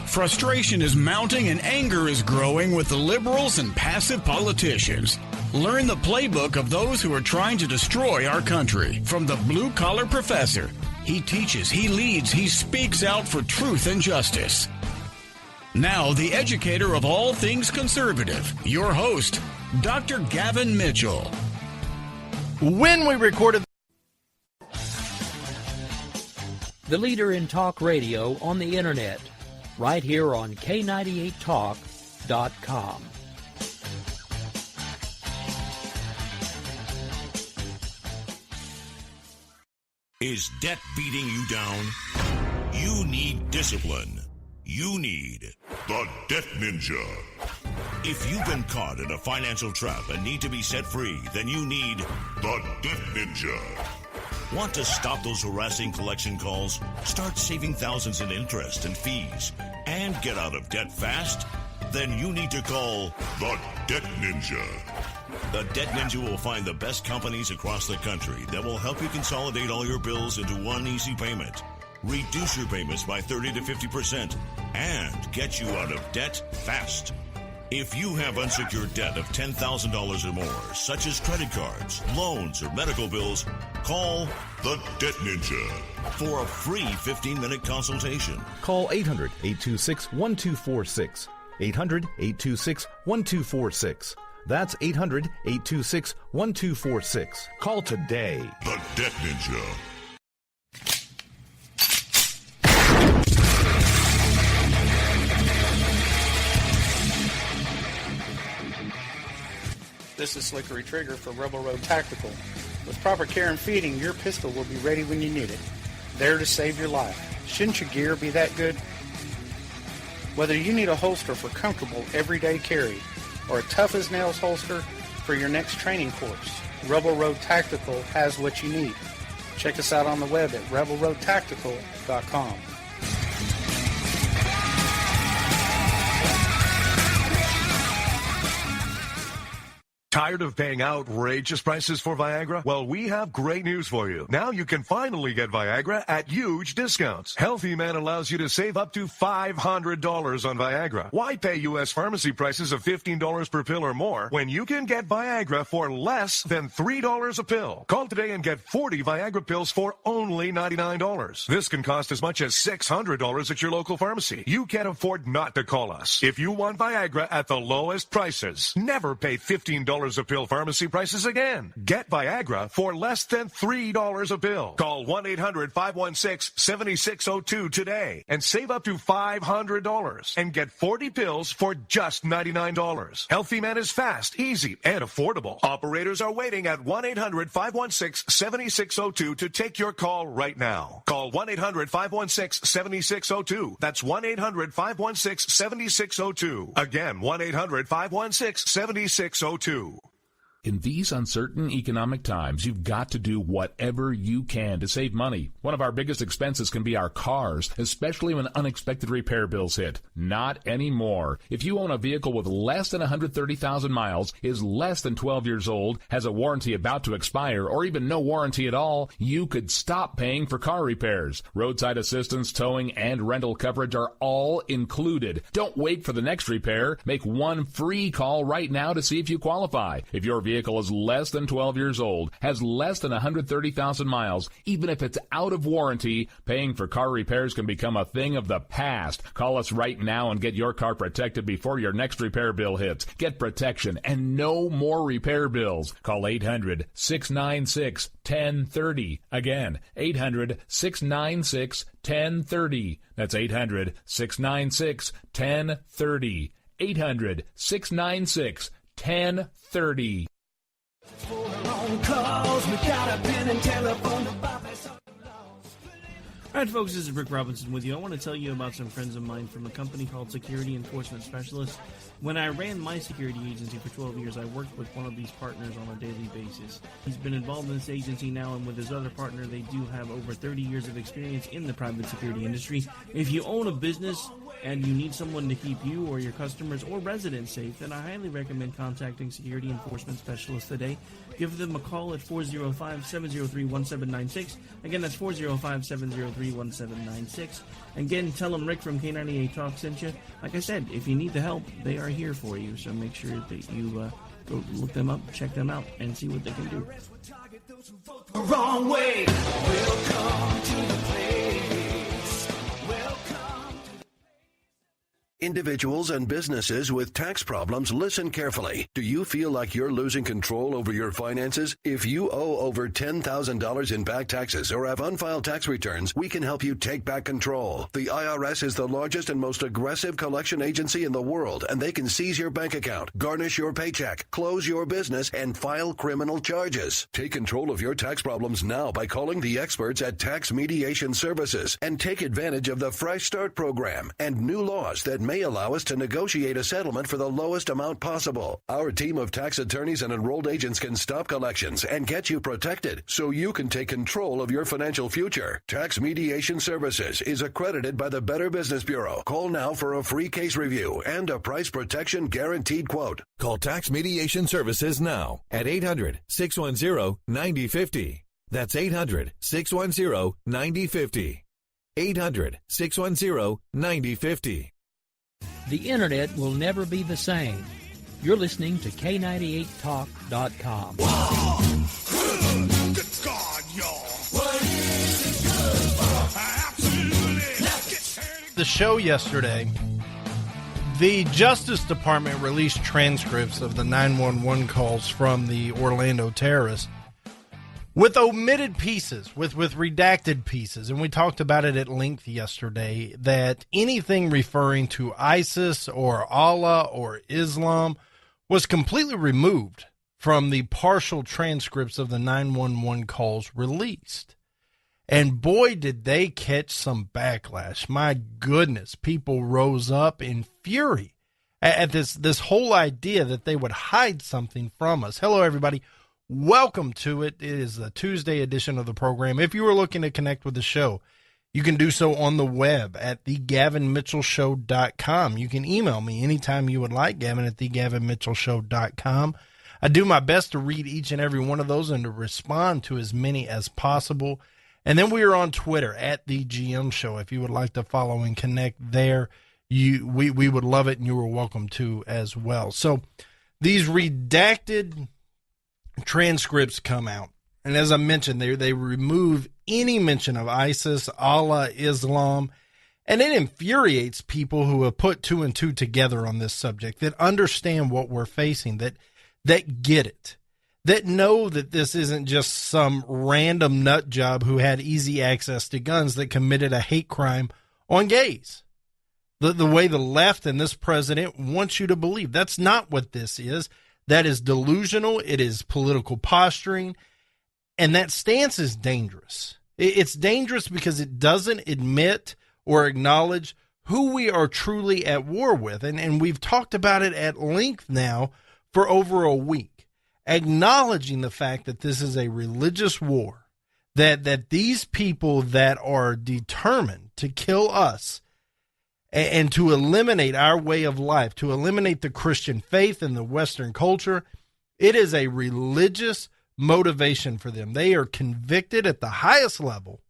Frustration is mounting and anger is growing with the liberals and passive politicians. Learn the playbook of those who are trying to destroy our country. From the blue-collar professor, he teaches, he leads, he speaks out for truth and justice. Now, the educator of all things conservative, your host, Dr. Gavin Mitchell. When we recorded the leader in talk radio on the internet, right here on K98Talk.com. Is debt beating you down? You need discipline. You need the Debt Ninja. If you've been caught in a financial trap and need to be set free, then you need the Debt Ninja. Want to stop those harassing collection calls, start saving thousands in interest and fees, and get out of debt fast? Then you need to call the Debt Ninja. The Debt Ninja will find the best companies across the country that will help you consolidate all your bills into one easy payment, reduce your payments by 30 to 50%, and get you out of debt fast. If you have unsecured debt of $10,000 or more, such as credit cards, loans, or medical bills, call the Debt Ninja for a free 15-minute consultation. Call 800-826-1246. 800-826-1246. That's 800-826-1246. Call today. The Debt Ninja. This is Slickery Trigger for Rebel Road Tactical. With proper care and feeding, your pistol will be ready when you need it. There to save your life. Shouldn't your gear be that good? Whether you need a holster for comfortable everyday carry or a tough-as-nails holster for your next training course, Rebel Road Tactical has what you need. Check us out on the web at rebelroadtactical.com. Tired of paying outrageous prices for Viagra? Well, we have great news for you. Now you can finally get Viagra at huge discounts. Healthy Man allows you to save up to $500 on Viagra. Why pay U.S. pharmacy prices of $15 per pill or more when you can get Viagra for less than $3 a pill? Call today and get 40 Viagra pills for only $99. This can cost as much as $600 at your local pharmacy. You can't afford not to call us. If you want Viagra at the lowest prices, never pay $15 a pill pharmacy prices again. Get Viagra for less than $3 a pill. Call 1-800-516-7602 today and save up to $500 and get 40 pills for just $99. Healthy Man is fast, easy, and affordable. Operators are waiting at 1-800-516-7602 to take your call right now. Call 1-800-516-7602. That's 1-800-516-7602. Again, 1-800-516-7602. In these uncertain economic times, you've got to do whatever you can to save money. One of our biggest expenses can be our cars, especially when unexpected repair bills hit. Not anymore. If you own a vehicle with less than 130,000 miles, is less than 12 years old, has a warranty about to expire, or even no warranty at all, you could stop paying for car repairs. Roadside assistance, towing, and rental coverage are all included. Don't wait for the next repair. Make one free call right now to see if you qualify. If your vehicle is less than 12 years old, has less than 130,000 miles, even if it's out of warranty, paying for car repairs can become a thing of the past. Call us right now and get your car protected before your next repair bill hits. Get protection and no more repair bills. Call 800-696-1030. Again, 800-696-1030. That's 800-696-1030. 800-696-1030. Alright folks, this is Rick Robinson with you. I want to tell you about some friends of mine from a company called Security Enforcement Specialists. When I ran my security agency for 12 years, I worked with one of these partners on a daily basis. He's been involved in this agency now, and with his other partner, they do have over 30 years of experience in the private security industry. If you own a business and you need someone to keep you or your customers or residents safe, then I highly recommend contacting Security Enforcement Specialists today. Give them a call at 405-703-1796. Again, that's 405-703-1796. Again, tell them Rick from K98 Talk sent you. Like I said, if you need the help, they are here for you. So make sure that you go look them up, check them out, and see what they can do. Wrong way. Welcome to the place. Individuals and businesses with tax problems, listen carefully. Do you feel like you're losing control over your finances? If you owe over $10,000 in back taxes or have unfiled tax returns, we can help you take back control. The IRS is the largest and most aggressive collection agency in the world, and they can seize your bank account, garnish your paycheck, close your business, and file criminal charges. Take control of your tax problems now by calling the experts at Tax Mediation Services and take advantage of the Fresh Start program and new laws that may allow us to negotiate a settlement for the lowest amount possible. Our team of tax attorneys and enrolled agents can stop collections and get you protected so you can take control of your financial future. Tax Mediation Services is accredited by the Better Business Bureau. Call now for a free case review and a price protection guaranteed quote. Call Tax Mediation Services now at 800-610-9050. That's 800-610-9050. 800-610-9050. The Internet will never be the same. You're listening to K98Talk.com. Good God, y'all. What is it good for? Absolutely. The show yesterday, the Justice Department released transcripts of the 911 calls from the Orlando terrorists with omitted pieces, with redacted pieces. And we talked about it at length yesterday, that anything referring to ISIS or Allah or Islam was completely removed from the partial transcripts of the 911 calls released. And boy, did they catch some backlash. My goodness, people rose up in fury at this whole idea that they would hide something from us. Hello, everybody. Welcome to it. It is the Tuesday edition of the program. If you are looking to connect with the show, you can do so on the web at thegavinmitchellshow.com. You can email me anytime you would like, Gavin at thegavinmitchellshow.com. I do my best to read each and every one of those and to respond to as many as possible. And then we are on Twitter at the GM Show. If you would like to follow and connect there, we would love it, and you are welcome to as well. So these redacted transcripts come out, and as I mentioned, they remove any mention of ISIS, Allah, Islam, and it infuriates people who have put two and two together on this subject, that understand what we're facing, that get it, that know that this isn't just some random nut job who had easy access to guns that committed a hate crime on gays. The way the left and this president wants you to believe. That's not what this is. That is delusional. It is political posturing. And that stance is dangerous. It's dangerous because it doesn't admit or acknowledge who we are truly at war with. And we've talked about it at length now for over a week, acknowledging the fact that this is a religious war, that these people that are determined to kill us and to eliminate our way of life, to eliminate the Christian faith and the Western culture, it is a religious motivation for them. They are convicted at the highest level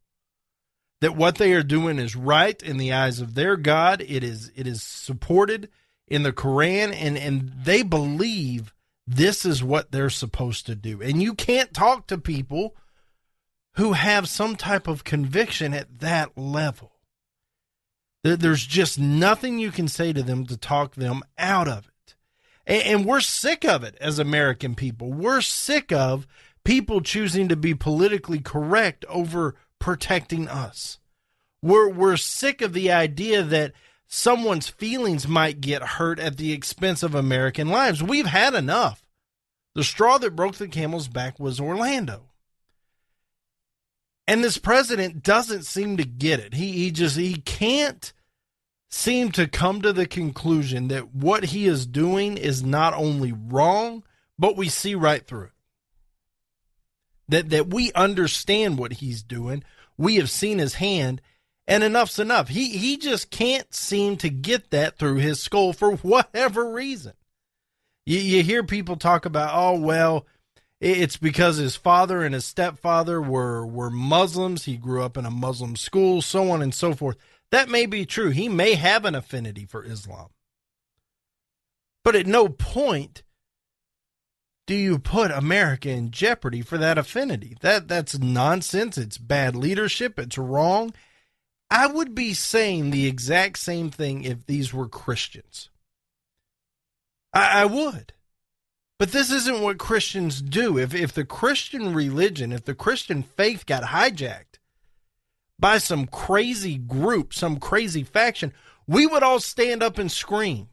that what they are doing is right in the eyes of their God. It is supported in the Quran, and they believe this is what they're supposed to do. And you can't talk to people who have some type of conviction at that level. There's just nothing you can say to them to talk them out of it. And we're sick of it as American people. We're sick of people choosing to be politically correct over protecting us. We're sick of the idea that someone's feelings might get hurt at the expense of American lives. We've had enough. The straw that broke the camel's back was Orlando. And this president doesn't seem to get it. He can't seem to come to the conclusion that what he is doing is not only wrong, but we see right through it. That we understand what he's doing. We have seen his hand, And enough's enough. He just can't seem to get that through his skull for whatever reason. You hear people talk about, oh, well, it's because his father and his stepfather were Muslims. He grew up in a Muslim school, so on and so forth. That may be true. He may have an affinity for Islam. But at no point do you put America in jeopardy for that affinity. That's nonsense. It's bad leadership. It's wrong. I would be saying the exact same thing if these were Christians. I would. But this isn't what Christians do. If the Christian religion, if the Christian faith got hijacked by some crazy group, some crazy faction, we would all stand up and scream.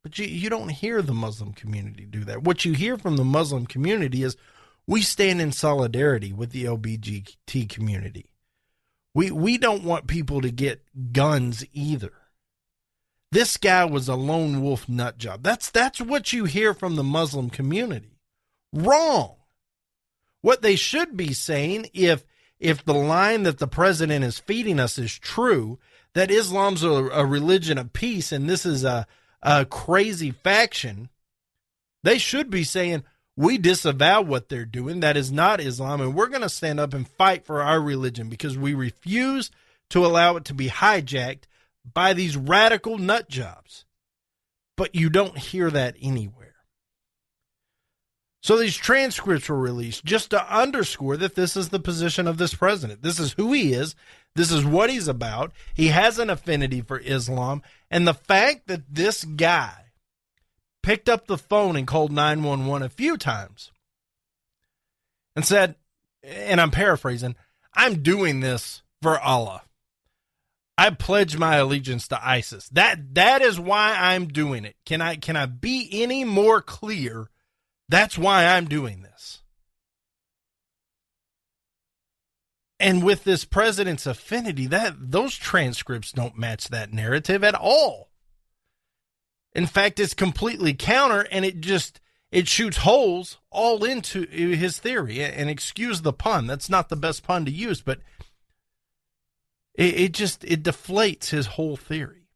But you don't hear the Muslim community do that. What you hear from the Muslim community is, we stand in solidarity with the LGBT community. We don't want people to get guns either. This guy was a lone wolf nut job. That's what you hear from the Muslim community. Wrong. What they should be saying, if the line that the president is feeding us is true, that Islam's a religion of peace and this is a crazy faction, they should be saying, we disavow what they're doing. That is not Islam, and we're going to stand up and fight for our religion because we refuse to allow it to be hijacked by these radical nut jobs. But you don't hear that anywhere. So these transcripts were released just to underscore that this is the position of this president. This is who he is. This is what he's about. He has an affinity for Islam. And the fact that this guy picked up the phone and called 911 a few times and said, and I'm paraphrasing, I'm doing this for Allah. I pledge my allegiance to ISIS. That is why I'm doing it. Can I be any more clear? That's why I'm doing this. And with this president's affinity, those transcripts don't match that narrative at all. In fact, it's completely counter, and it shoots holes all into his theory. And excuse the pun, that's not the best pun to use, but it deflates his whole theory.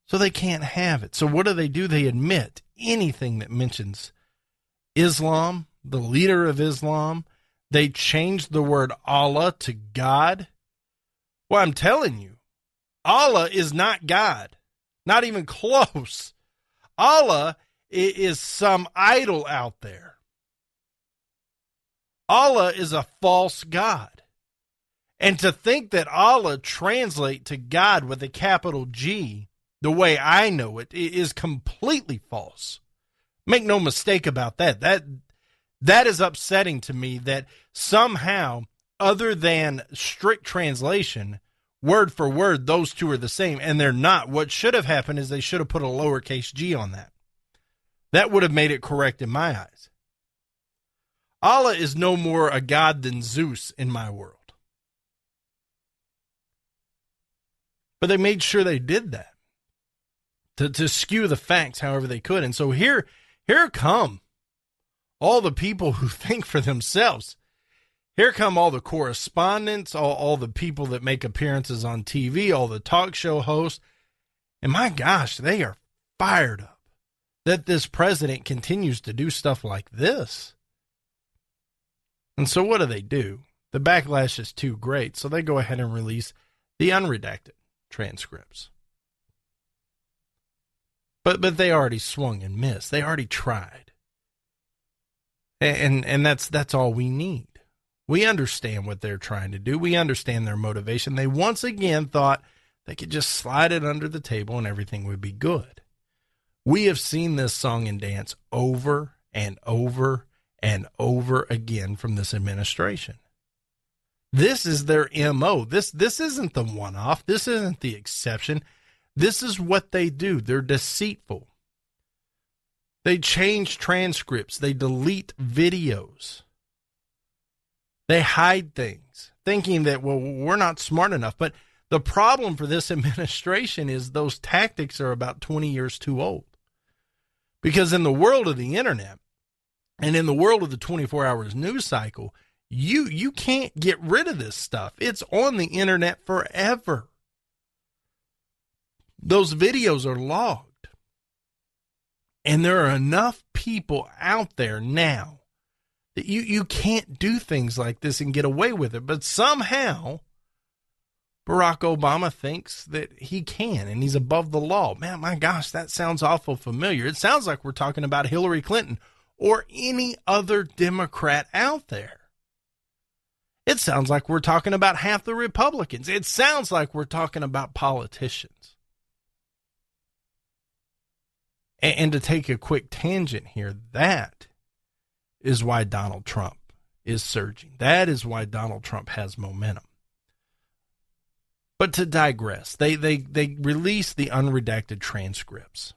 So they can't have it. So what do? They admit anything that mentions Islam, the leader of Islam. They changed the word Allah to God. Well, I'm telling you, Allah is not God. Not even close. Allah is some idol out there. Allah is a false god. And to think that Allah translate to God with a capital G the way I know it is completely false. Make no mistake about that. That is upsetting to me that somehow, other than strict translation, word for word, those two are the same, and they're not. What should have happened is they should have put a lowercase g on that. That would have made it correct in my eyes. Allah is no more a god than Zeus in my world. But they made sure they did that to skew the facts however they could. And so here come all the people who think for themselves. Here come all the correspondents, all the people that make appearances on TV, all the talk show hosts. And my gosh, they are fired up that this president continues to do stuff like this. And so what do? The backlash is too great, so they go ahead and release the unredacted transcripts. But they already swung and missed. They already tried. And that's all we need. We understand what they're trying to do. We understand their motivation. They once again thought they could just slide it under the table and everything would be good. We have seen this song and dance over and over and over again from this administration. This is their MO. This isn't the one-off. This isn't the exception. This is what they do. They're deceitful. They change transcripts. They delete videos. They hide things, thinking that, well, we're not smart enough. But the problem for this administration is those tactics are about 20 years too old. Because in the world of the internet and in the world of the 24 hours news cycle, You can't get rid of this stuff. It's on the internet forever. Those videos are logged. And there are enough people out there now that you can't do things like this and get away with it. But somehow Barack Obama thinks that he can, and he's above the law. Man, my gosh, that sounds awful familiar. It sounds like we're talking about Hillary Clinton or any other Democrat out there. It sounds like we're talking about half the Republicans. It sounds like we're talking about politicians. And to take a quick tangent here, that is why Donald Trump is surging. That is why Donald Trump has momentum. But to digress, they released the unredacted transcripts.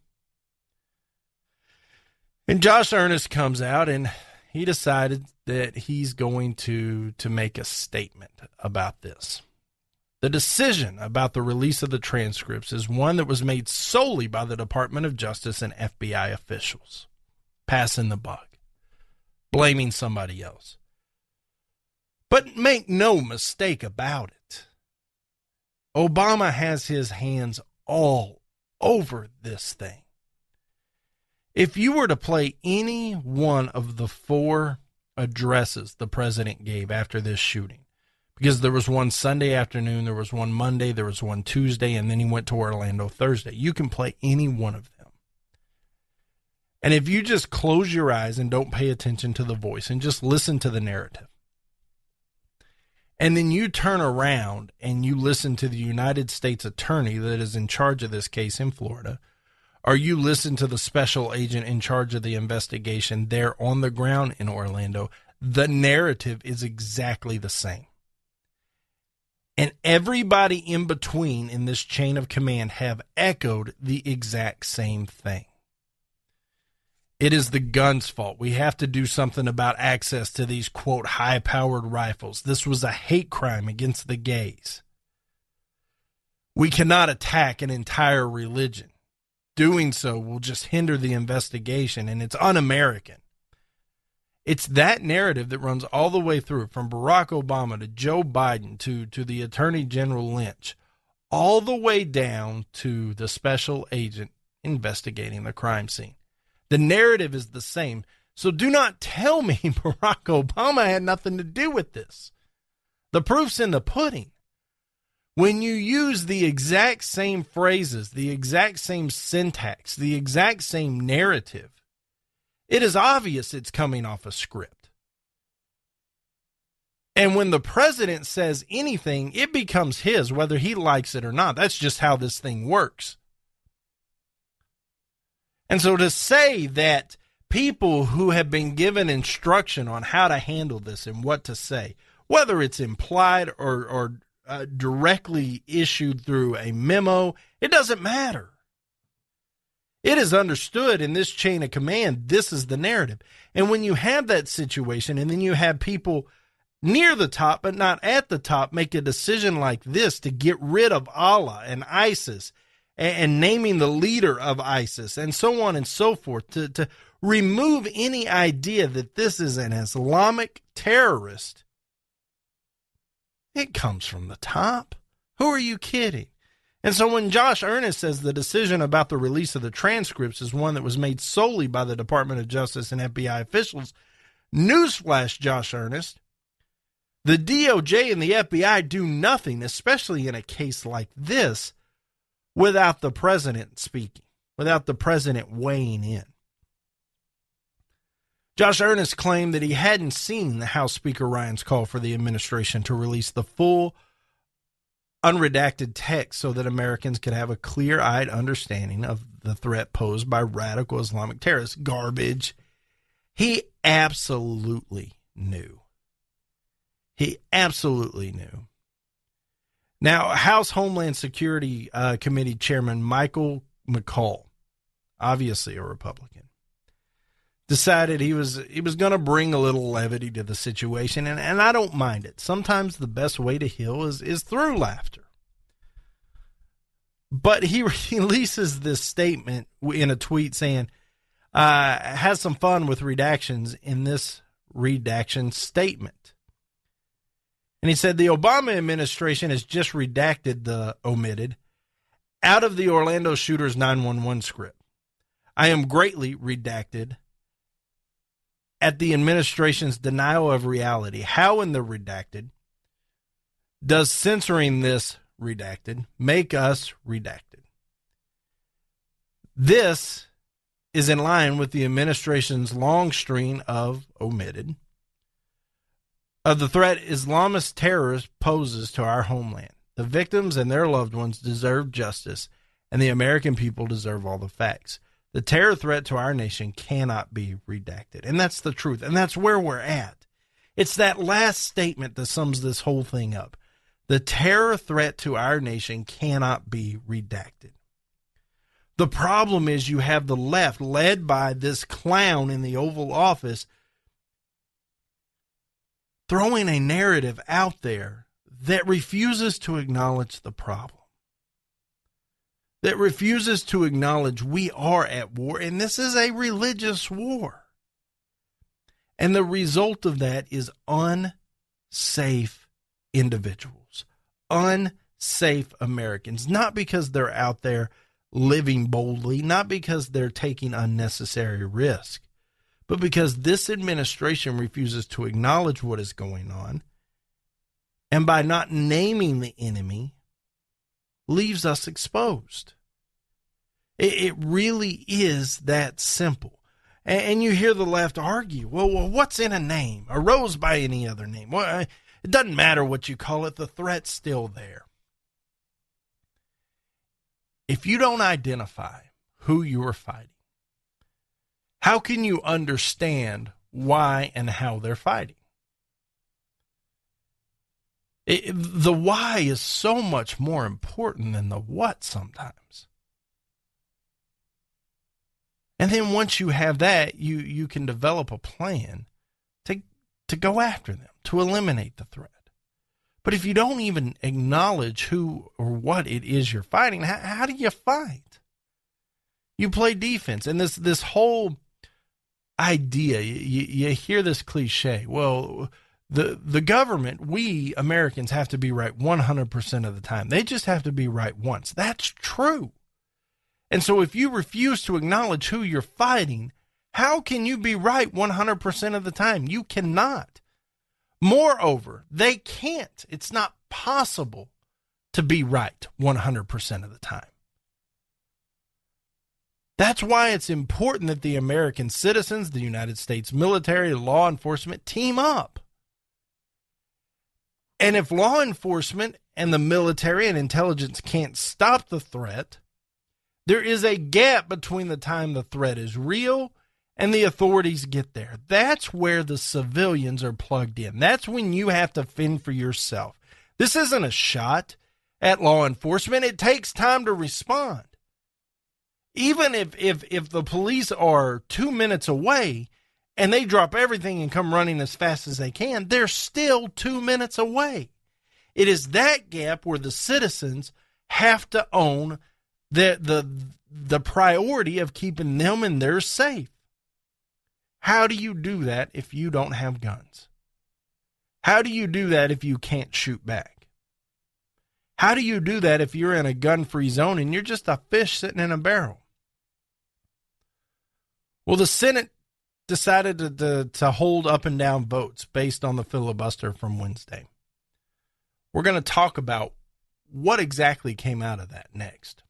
And Josh Earnest comes out and he decided that he's going to make a statement about this. The decision about the release of the transcripts is one that was made solely by the Department of Justice and FBI officials, passing the buck, blaming somebody else. But make no mistake about it, Obama has his hands all over this thing. If you were to play any one of the 4 addresses the president gave after this shooting, because there was one Sunday afternoon, there was one Monday, there was one Tuesday, and then he went to Orlando Thursday. You can play any one of them. And if you just close your eyes and don't pay attention to the voice and just listen to the narrative, and then you turn around and you listen to the United States attorney that is in charge of this case in Florida, or you listen to the special agent in charge of the investigation there on the ground in Orlando, the narrative is exactly the same. And everybody in between in this chain of command have echoed the exact same thing. It is the gun's fault. We have to do something about access to these, quote, high-powered rifles. This was a hate crime against the gays. We cannot attack an entire religion. Doing so will just hinder the investigation, and it's un-American. It's that narrative that runs all the way through, from Barack Obama to Joe Biden to the Attorney General Lynch, all the way down to the special agent investigating the crime scene. The narrative is the same. So do not tell me Barack Obama had nothing to do with this. The proof's in the pudding. When you use the exact same phrases, the exact same syntax, the exact same narrative, it is obvious it's coming off a script. And when the president says anything, it becomes his, whether he likes it or not. That's just how this thing works. And so to say that people who have been given instruction on how to handle this and what to say, whether it's implied or directly issued through a memo, it doesn't matter. It is understood in this chain of command, this is the narrative. And when you have that situation and then you have people near the top but not at the top make a decision like this to get rid of Allah and ISIS and naming the leader of ISIS and so on and so forth, to remove any idea that this is an Islamic terrorist, it comes from the top. Who are you kidding? And so when Josh Earnest says the decision about the release of the transcripts is one that was made solely by the Department of Justice and FBI officials, newsflash, Josh Earnest, the DOJ and the FBI do nothing, especially in a case like this, without the president speaking, without the president weighing in. Josh Earnest claimed that he hadn't seen the House Speaker Ryan's call for the administration to release the full unredacted text so that Americans could have a clear-eyed understanding of the threat posed by radical Islamic terrorists. Garbage. He absolutely knew. He absolutely knew. Now, House Homeland Security Committee Chairman Michael McCaul, obviously a Republican, decided he was going to bring a little levity to the situation, and I don't mind it. Sometimes the best way to heal is through laughter. But he releases this statement in a tweet saying, has some fun with redactions in this redaction statement. And he said the Obama administration has just redacted the omitted out of the Orlando shooter's 911 script. I am greatly redacted at the administration's denial of reality. How in the redacted does censoring this redacted make us redacted? This is in line with the administration's long string of omitted of the threat Islamist terror poses to our homeland. The victims and their loved ones deserve justice, and the American people deserve all the facts. The terror threat to our nation cannot be redacted. And that's the truth. And that's where we're at. It's that last statement that sums this whole thing up. The terror threat to our nation cannot be redacted. The problem is you have the left, led by this clown in the Oval Office, throwing a narrative out there that refuses to acknowledge the problem, that refuses to acknowledge we are at war, and this is a religious war. And the result of that is unsafe individuals, unsafe Americans, not because they're out there living boldly, not because they're taking unnecessary risk, but because this administration refuses to acknowledge what is going on, and by not naming the enemy, leaves us exposed. It really is that simple. And you hear the left argue, well, what's in a name? A rose by any other name? Well, it doesn't matter what you call it. The threat's still there. If you don't identify who you are fighting, how can you understand why and how they're fighting? The why is so much more important than the what sometimes. And then once you have that, you can develop a plan to go after them, to eliminate the threat. But if you don't even acknowledge who or what it is you're fighting, how do you fight? You play defense. And this whole idea, you hear this cliche, well, the government, we Americans have to be right 100% of the time. They just have to be right once. That's true. And so if you refuse to acknowledge who you're fighting, how can you be right 100% of the time? You cannot. Moreover, they can't. It's not possible to be right 100% of the time. That's why it's important that the American citizens, the United States military, law enforcement team up. And if law enforcement and the military and intelligence can't stop the threat, there is a gap between the time the threat is real and the authorities get there. That's where the civilians are plugged in. That's when you have to fend for yourself. This isn't a shot at law enforcement. It takes time to respond. Even if the police are 2 minutes away and they drop everything and come running as fast as they can, they're still 2 minutes away. It is that gap where the citizens have to own the priority of keeping them and theirs safe. How do you do that if you don't have guns? How do you do that if you can't shoot back? How do you do that if you're in a gun-free zone and you're just a fish sitting in a barrel? Well, the Senate decided to hold up and down votes based on the filibuster from Wednesday. We're going to talk about what exactly came out of that next.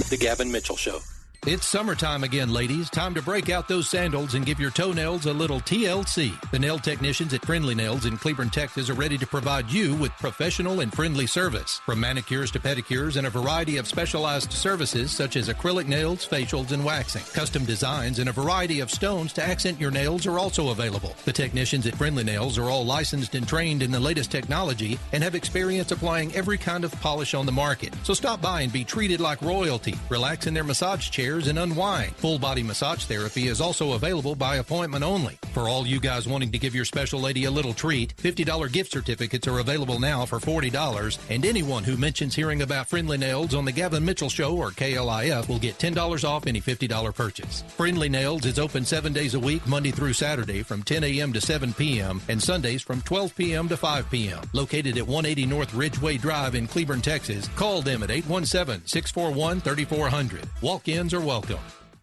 The Gavin Mitchell Show. It's summertime again, ladies. Time to break out those sandals and give your toenails a little TLC. The nail technicians at Friendly Nails in Cleburne, Texas are ready to provide you with professional and friendly service. From manicures to pedicures and a variety of specialized services such as acrylic nails, facials, and waxing. Custom designs and a variety of stones to accent your nails are also available. The technicians at Friendly Nails are all licensed and trained in the latest technology and have experience applying every kind of polish on the market. So stop by and be treated like royalty. Relax in their massage chair chairs and unwind. Full body massage therapy is also available by appointment only. For all you guys wanting to give your special lady a little treat, $50 gift certificates are available now for $40, and anyone who mentions hearing about Friendly Nails on the Gavin Mitchell Show or KLIF will get $10 off any $50 purchase. Friendly Nails is open 7 days a week, Monday through Saturday from 10 a.m. to 7 p.m. and Sundays from 12 p.m. to 5 p.m. Located at 180 North Ridgeway Drive in Cleburne, Texas. Call them at 817-641-3400. Walk-ins are welcome.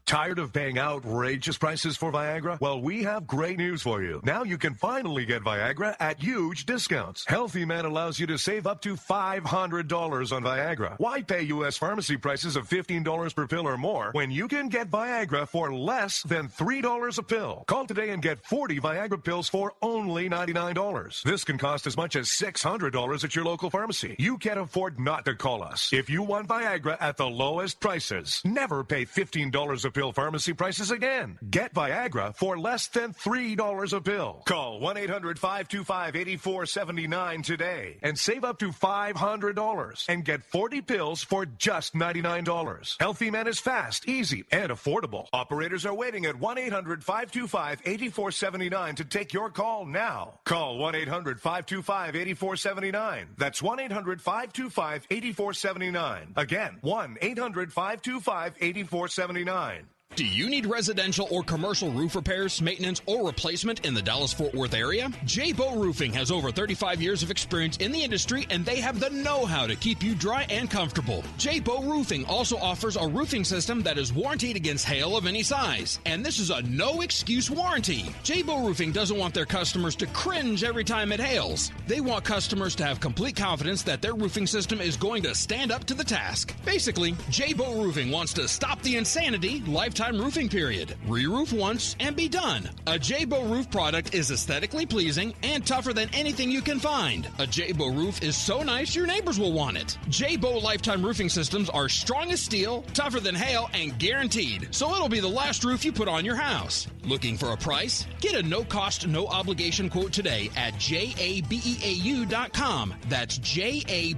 Tired of paying outrageous prices for Viagra? Well, we have great news for you. Now you can finally get Viagra at huge discounts. Healthy Man allows you to save up to $500 on Viagra. Why pay U.S. pharmacy prices of $15 per pill or more when you can get Viagra for less than $3 a pill? Call today and get 40 Viagra pills for only $99. This can cost as much as $600 at your local pharmacy. You can't afford not to call us. If you want Viagra at the lowest prices, never pay $15 a pill pharmacy prices again. Get Viagra for less than $3 a pill. Call 1-800-525-8479 today and save up to $500 and get 40 pills for just $99. Healthy Man is fast, easy, and affordable. Operators are waiting at 1-800-525-8479 to take your call now. Call 1-800-525-8479. That's 1-800-525-8479. Again, 1-800-525-8479. Do you need residential or commercial roof repairs, maintenance, or replacement in the Dallas-Fort Worth area? J-Bow Roofing has over 35 years of experience in the industry, and they have the know-how to keep you dry and comfortable. J-Bow Roofing also offers a roofing system that is warranted against hail of any size, and this is a no-excuse warranty. J-Bow Roofing doesn't want their customers to cringe every time it hails. They want customers to have complete confidence that their roofing system is going to stand up to the task. Basically, J-Bow Roofing wants to stop the insanity lifetime roofing period. Re-roof once and be done. A J-Bow roof product is aesthetically pleasing and tougher than anything you can find. A J-Bow roof is so nice your neighbors will want it. J-Bow lifetime roofing systems are strong as steel, tougher than hail, and guaranteed. So it'll be the last roof you put on your house. Looking for a price? Get a no-cost, no-obligation quote today at jabeau.com. That's jabeau.com.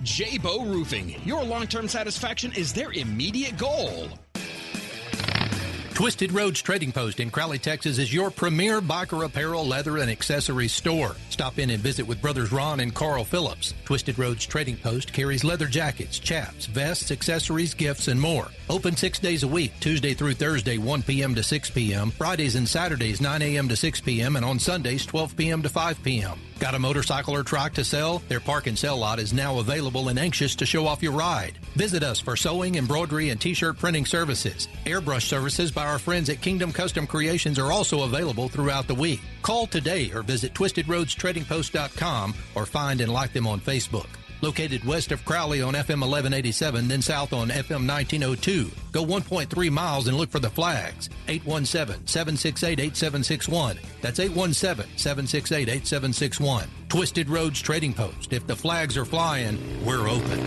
J-Bow Roofing. Your long-term satisfaction is their immediate goal. Twisted Roads Trading Post in Crowley, Texas is your premier biker apparel, leather, and accessories store. Stop in and visit with brothers Ron and Carl Phillips. Twisted Roads Trading Post carries leather jackets, chaps, vests, accessories, gifts, and more. Open 6 days a week, Tuesday through Thursday, 1 p.m. to 6 p.m., Fridays and Saturdays, 9 a.m. to 6 p.m., and on Sundays, 12 p.m. to 5 p.m. Got a motorcycle or trike to sell? Their park and sell lot is now available and anxious to show off your ride. Visit us for sewing, embroidery, and t-shirt printing services. Airbrush services by our friends at Kingdom Custom Creations are also available throughout the week. Call today or visit twistedroadstradingpost.com or find and like them on Facebook. Located west of Crowley on FM 1187, then south on FM 1902. Go 1.3 miles and look for the flags. 817-768-8761. That's 817-768-8761. Twisted Roads Trading Post. If the flags are flying, we're open.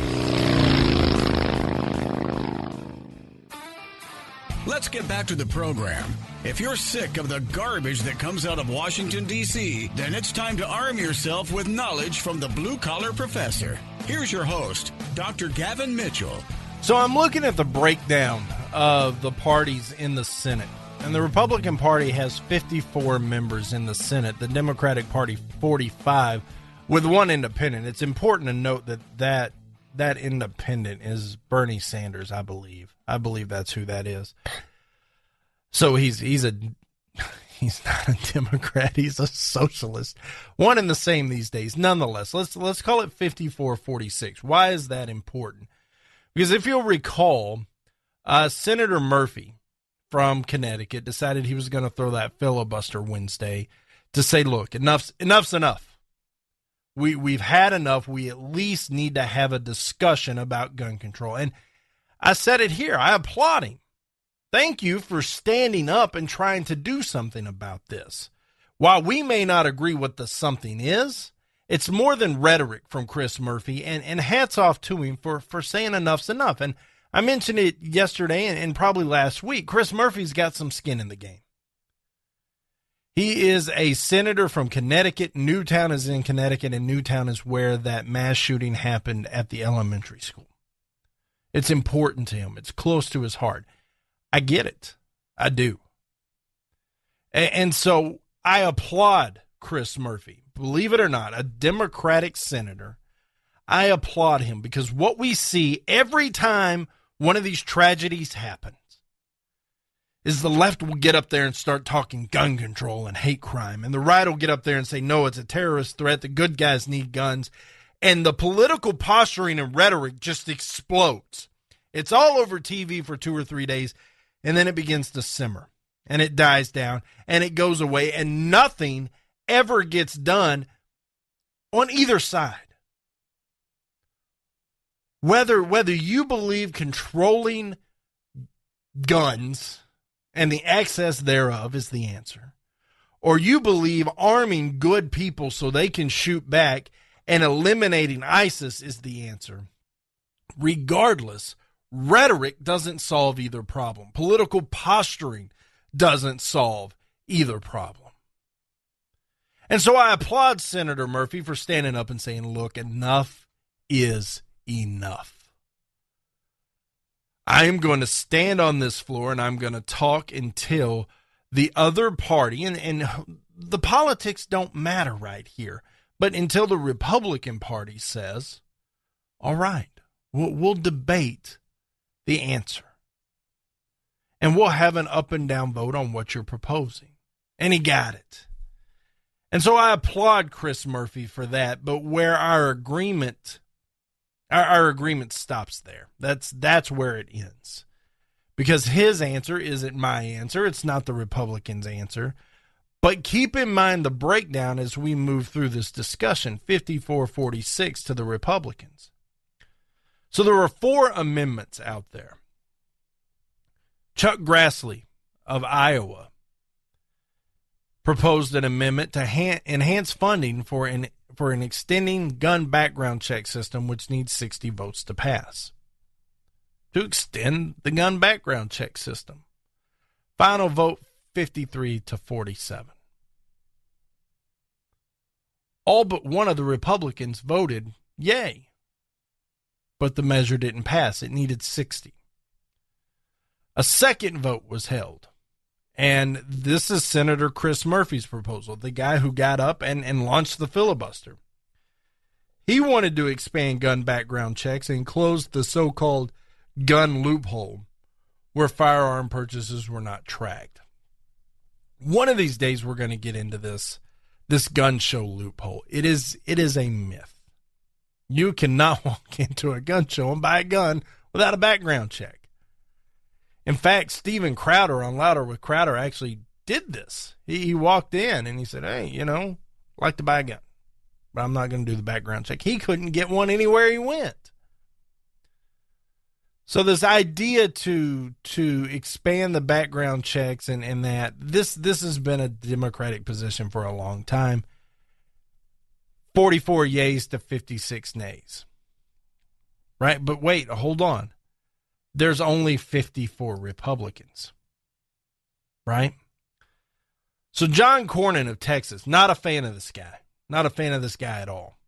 Let's get back to the program. If you're sick of the garbage that comes out of Washington, D.C., then it's time to arm yourself with knowledge from the blue-collar professor. Here's your host, Dr. Gavin Mitchell. So I'm looking at the breakdown of the parties in the Senate. And the Republican Party has 54 members in the Senate. The Democratic Party, 45, with one independent. It's important to note that independent is Bernie Sanders, I believe. I believe that's who that is. So he's not a Democrat. He's a socialist. One and the same these days. Nonetheless, let's call it 54-46. Why is that important? Because if you'll recall, Senator Murphy from Connecticut decided he was going to throw that filibuster Wednesday to say, look, enough's enough. We've had enough. We at least need to have a discussion about gun control. And I said it here. I applaud him. Thank you for standing up and trying to do something about this. While we may not agree what the something is, it's more than rhetoric from Chris Murphy, and hats off to him for saying enough's enough. And I mentioned it yesterday and probably last week. Chris Murphy's got some skin in the game. He is a senator from Connecticut. Newtown is in Connecticut, and Newtown is where that mass shooting happened at the elementary school. It's important to him. It's close to his heart. I get it. I do. And so I applaud Chris Murphy. Believe it or not, a Democratic senator. I applaud him because what we see every time one of these tragedies happens is the left will get up there and start talking gun control and hate crime. And the right will get up there and say, no, it's a terrorist threat. The good guys need guns. And the political posturing and rhetoric just explodes. It's all over TV for 2 or 3 days, and then it begins to simmer, and it dies down, and it goes away, and nothing ever gets done on either side. Whether you believe controlling guns and the access thereof is the answer, or you believe arming good people so they can shoot back and eliminating ISIS is the answer. Regardless, rhetoric doesn't solve either problem. Political posturing doesn't solve either problem. And so I applaud Senator Murphy for standing up and saying, look, enough is enough. I am going to stand on this floor and I'm going to talk until the other party, and the politics don't matter right here, but until the Republican Party says, all right, we'll debate the answer. And we'll have an up and down vote on what you're proposing. And he got it. And so I applaud Chris Murphy for that, but where our agreement stops there. That's where it ends. Because his answer isn't my answer. It's not the Republicans' answer. But keep in mind the breakdown as we move through this discussion, 54-46 to the Republicans. So there were 4 amendments out there. Chuck Grassley of Iowa proposed an amendment to enhance funding for an extending gun background check system, which needs 60 votes to pass. To extend the gun background check system. Final vote 53-47. All but one of the Republicans voted yay. But the measure didn't pass. It needed 60. A second vote was held. And this is Senator Chris Murphy's proposal, the guy who got up and launched the filibuster. He wanted to expand gun background checks and close the so-called gun loophole where firearm purchases were not tracked. One of these days we're going to get into this gun show loophole. It is a myth. You cannot walk into a gun show and buy a gun without a background check. In fact, Steven Crowder on Louder with Crowder actually did this. He walked in and he said, hey, I'd like to buy a gun, but I'm not going to do the background check. He couldn't get one anywhere he went. So this idea to expand the background checks and that, this has been a Democratic position for a long time. 44 yays to 56 nays. Right? But wait, hold on. There's only 54 Republicans. Right? So John Cornyn of Texas, not a fan of this guy. Not a fan of this guy at all.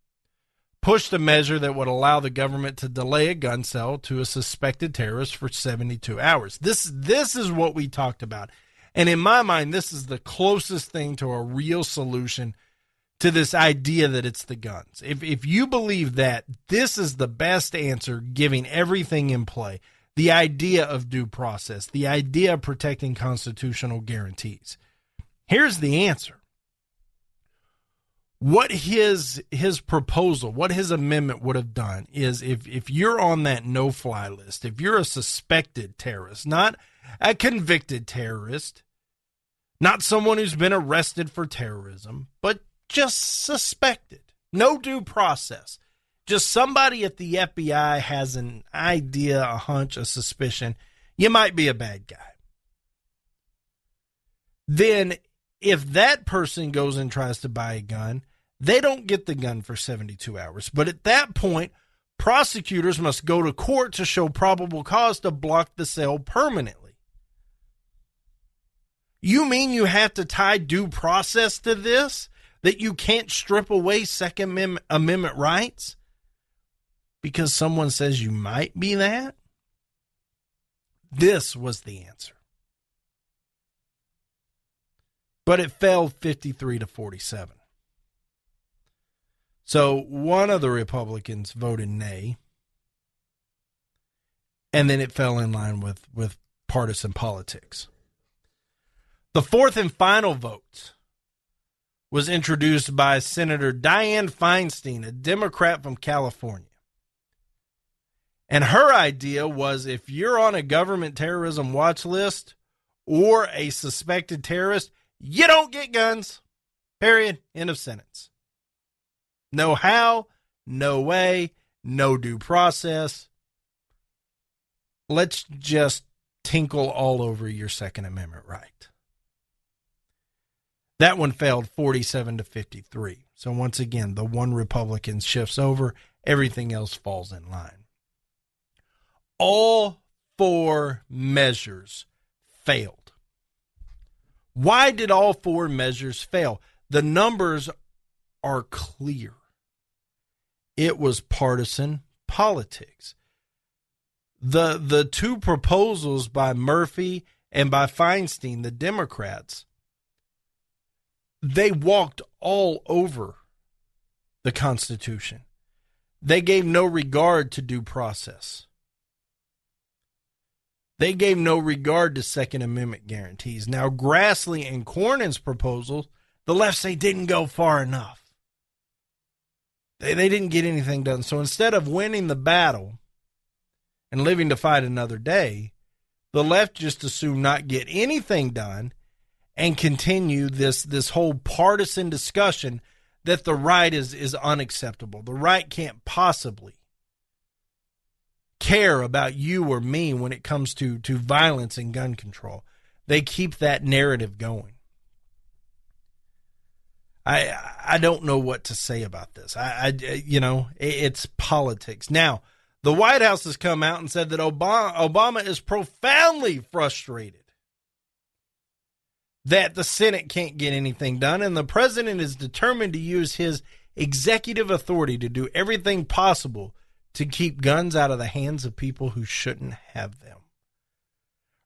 Pushed a measure that would allow the government to delay a gun sale to a suspected terrorist for 72 hours. This is what we talked about. And in my mind, this is the closest thing to a real solution to this idea that it's the guns. If you believe that, this is the best answer, giving everything in play. The idea of due process, the idea of protecting constitutional guarantees. Here's the answer. What his proposal, what his amendment would have done is if you're on that no-fly list, if you're a suspected terrorist, not a convicted terrorist, not someone who's been arrested for terrorism, but just suspected, no due process, just somebody at the FBI has an idea, a hunch, a suspicion, you might be a bad guy. Then if that person goes and tries to buy a gun, they don't get the gun for 72 hours. But at that point, prosecutors must go to court to show probable cause to block the sale permanently. You mean you have to tie due process to this? That you can't strip away Second Amendment rights? Because someone says you might be that? This was the answer. But it fell 53-47. So one of the Republicans voted nay, and then it fell in line with partisan politics. The fourth and final vote was introduced by Senator Dianne Feinstein, a Democrat from California. And her idea was if you're on a government terrorism watch list or a suspected terrorist, you don't get guns. Period. End of sentence. No how, no way, no due process. Let's just tinkle all over your Second Amendment right. That one failed 47-53. So once again, the one Republican shifts over, everything else falls in line. All four measures failed. Why did all four measures fail? The numbers are clear. It was partisan politics. The two proposals by Murphy and by Feinstein, the Democrats, they walked all over the Constitution. They gave no regard to due process. They gave no regard to Second Amendment guarantees. Now, Grassley and Cornyn's proposals, the left say didn't go far enough. They didn't get anything done. So instead of winning the battle and living to fight another day, the left just assumed not get anything done and continue this whole partisan discussion that the right is unacceptable. The right can't possibly care about you or me when it comes to violence and gun control. They keep that narrative going. I don't know what to say about this. It's politics. Now, the White House has come out and said that Obama is profoundly frustrated that the Senate can't get anything done, and the president is determined to use his executive authority to do everything possible to keep guns out of the hands of people who shouldn't have them.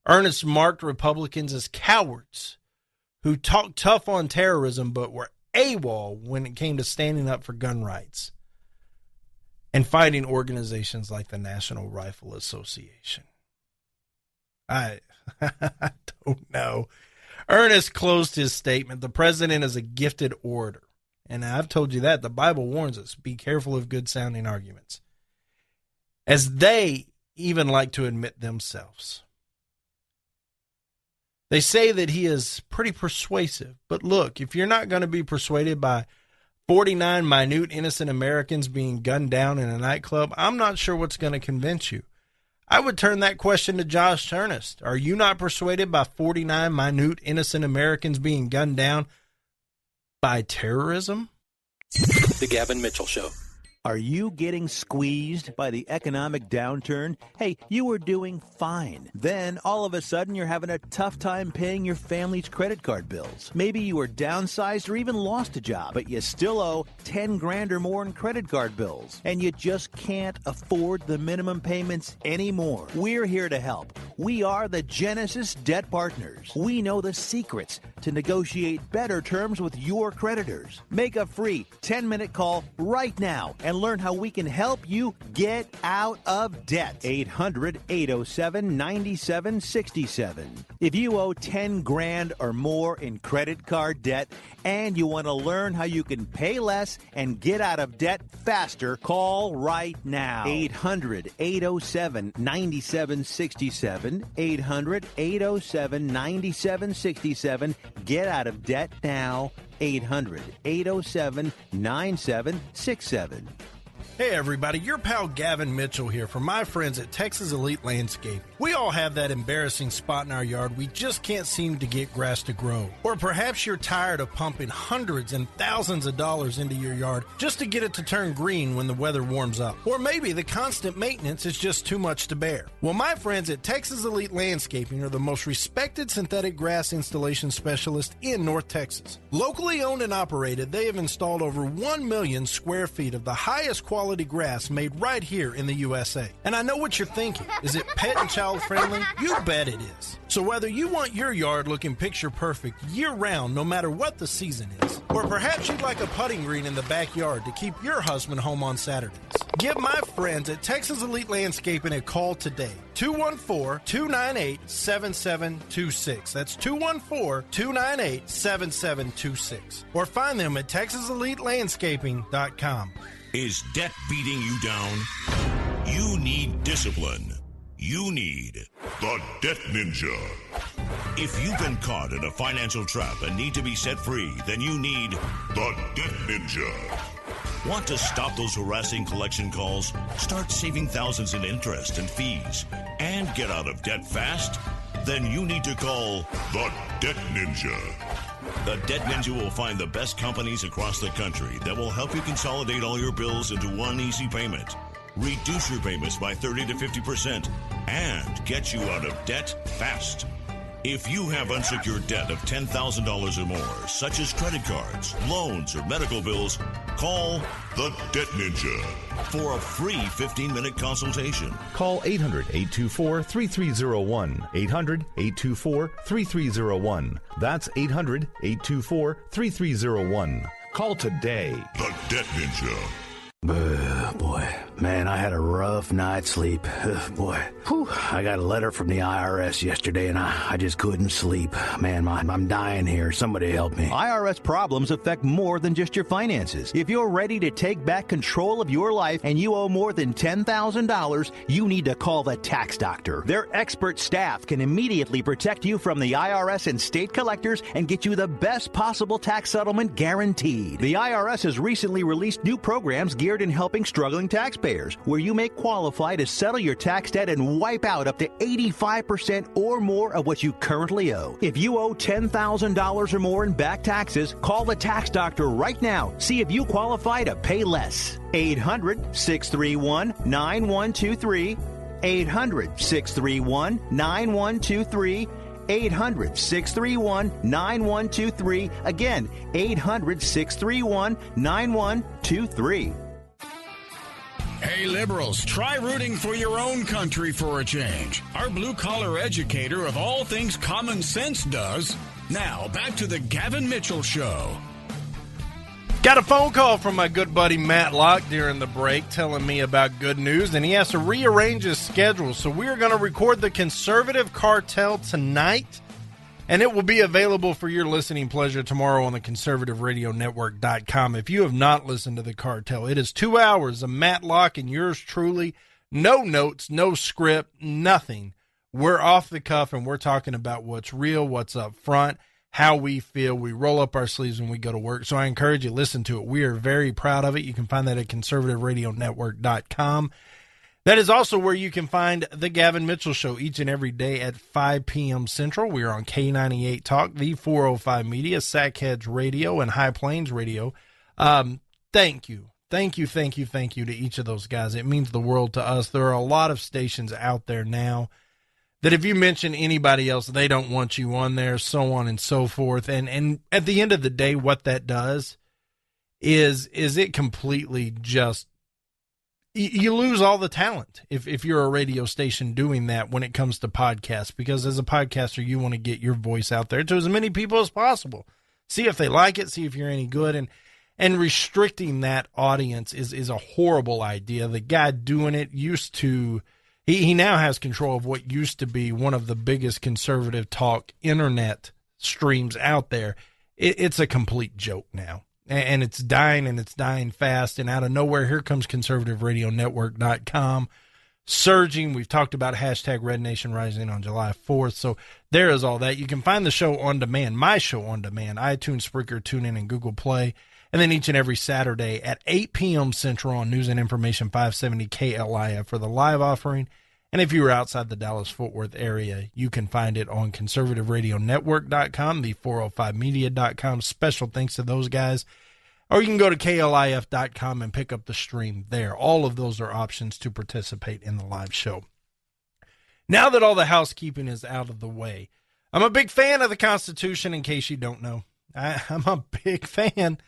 Ernest marked Republicans as cowards who talked tough on terrorism but were AWOL when it came to standing up for gun rights and fighting organizations like the National Rifle Association. I don't know. Ernest closed his statement. The president is a gifted orator. And I've told you that. The Bible warns us, be careful of good-sounding arguments, as they even like to admit themselves. They say that he is pretty persuasive. But look, if you're not going to be persuaded by 49 minute innocent Americans being gunned down in a nightclub, I'm not sure what's going to convince you. I would turn that question to Josh Ernest. Are you not persuaded by 49 minute innocent Americans being gunned down by terrorism? The Gavin Mitchell Show. Are you getting squeezed by the economic downturn? Hey, you were doing fine. Then, all of a sudden, you're having a tough time paying your family's credit card bills. Maybe you were downsized or even lost a job, but you still owe 10 grand or more in credit card bills. And you just can't afford the minimum payments anymore. We're here to help. We are the Genesis Debt Partners. We know the secrets to negotiate better terms with your creditors. Make a free 10-minute call right now and learn how we can help you get out of debt. 800-807-9767. If you owe 10 grand or more in credit card debt and you want to learn how you can pay less and get out of debt faster, call right now. 800-807-9767. 800-807-9767. Get out of debt now. 800-807-9767. Hey everybody, your pal Gavin Mitchell here from my friends at Texas Elite Landscaping. We all have that embarrassing spot in our yard we just can't seem to get grass to grow. Or perhaps you're tired of pumping hundreds and thousands of dollars into your yard just to get it to turn green when the weather warms up. Or maybe the constant maintenance is just too much to bear. Well, my friends at Texas Elite Landscaping are the most respected synthetic grass installation specialist in North Texas. Locally owned and operated, they have installed over 1 million square feet of the highest quality grass made right here in the USA. And I know what you're thinking. Is it pet and child friendly? You bet it is. So whether you want your yard looking picture perfect year round, no matter what the season is, or perhaps you'd like a putting green in the backyard to keep your husband home on Saturdays, give my friends at Texas Elite Landscaping a call today. 214-298-7726. That's 214-298-7726. Or find them at TexasEliteLandscaping.com. Is debt beating you down? You need discipline. You need the Debt Ninja. If you've been caught in a financial trap and need to be set free, then you need the Debt Ninja. Want to stop those harassing collection calls, start saving thousands in interest and fees, and get out of debt fast? Then you need to call the Debt Ninja. The Debt Ninja will find the best companies across the country that will help you consolidate all your bills into one easy payment, reduce your payments by 30 to 50%, and get you out of debt fast. If you have unsecured debt of $10,000 or more, such as credit cards, loans, or medical bills, call the Debt Ninja for a free 15-minute consultation. Call 800-824-3301. 800-824-3301. That's 800-824-3301. Call today. The Debt Ninja. Boy, man, I had a rough night's sleep. Boy, I got a letter from the IRS yesterday, and I just couldn't sleep. Man, I'm dying here. Somebody help me. IRS problems affect more than just your finances. If you're ready to take back control of your life and you owe more than $10,000, you need to call the Tax Doctor. Their expert staff can immediately protect you from the IRS and state collectors and get you the best possible tax settlement guaranteed. The IRS has recently released new programs geared in helping struggling taxpayers, where you may qualify to settle your tax debt and wipe out up to 85% or more of what you currently owe. If you owe $10,000 or more in back taxes, call the Tax Doctor right now. See if you qualify to pay less. 800-631-9123. 800-631-9123. 800-631-9123. Again, 800-631-9123. Hey, liberals, try rooting for your own country for a change. Our blue-collar educator of all things common sense does. Now, back to the Gavin Mitchell Show. Got a phone call from my good buddy Matt Locke during the break telling me about good news, and he has to rearrange his schedule. So we are going to record the Conservative Cartel tonight, and it will be available for your listening pleasure tomorrow on the conservativeradionetwork.com. If you have not listened to the Cartel, it is 2 hours of Matt Locke and yours truly. No notes, no script, nothing. We're off the cuff, and we're talking about what's real, what's up front, how we feel. We roll up our sleeves when we go to work. So I encourage you to listen to it. We are very proud of it. You can find that at conservativeradionetwork.com. That is also where you can find the Gavin Mitchell Show each and every day at 5 p.m. Central. We are on K98 Talk, the 405 Media, Sackheads Radio, and High Plains Radio. Thank you to each of those guys. It means the world to us. There are a lot of stations out there now that if you mention anybody else, they don't want you on there, so on and so forth. And at the end of the day, what that does is it completely just, you lose all the talent if you're a radio station doing that when it comes to podcasts, because as a podcaster, you want to get your voice out there to as many people as possible. See if they like it, see if you're any good. And restricting that audience is a horrible idea. The guy doing it used to, he now has control of what used to be one of the biggest conservative talk internet streams out there. It's a complete joke now. And it's dying fast. And out of nowhere, here comes conservativeradionetwork.com surging. We've talked about hashtag Red Nation Rising on July 4th. So there is all that. You can find the show on demand, my show on demand, iTunes, Spreaker, TuneIn, and Google Play. And then each and every Saturday at 8 p.m. Central on News and Information 570 KLIF for the live offering. And if you are outside the Dallas-Fort Worth area, you can find it on conservativeradionetwork.com, the 405media.com. Special thanks to those guys. Or you can go to klif.com and pick up the stream there. All of those are options to participate in the live show. Now that all the housekeeping is out of the way, I'm a big fan of the Constitution, in case you don't know. I'm a big fan.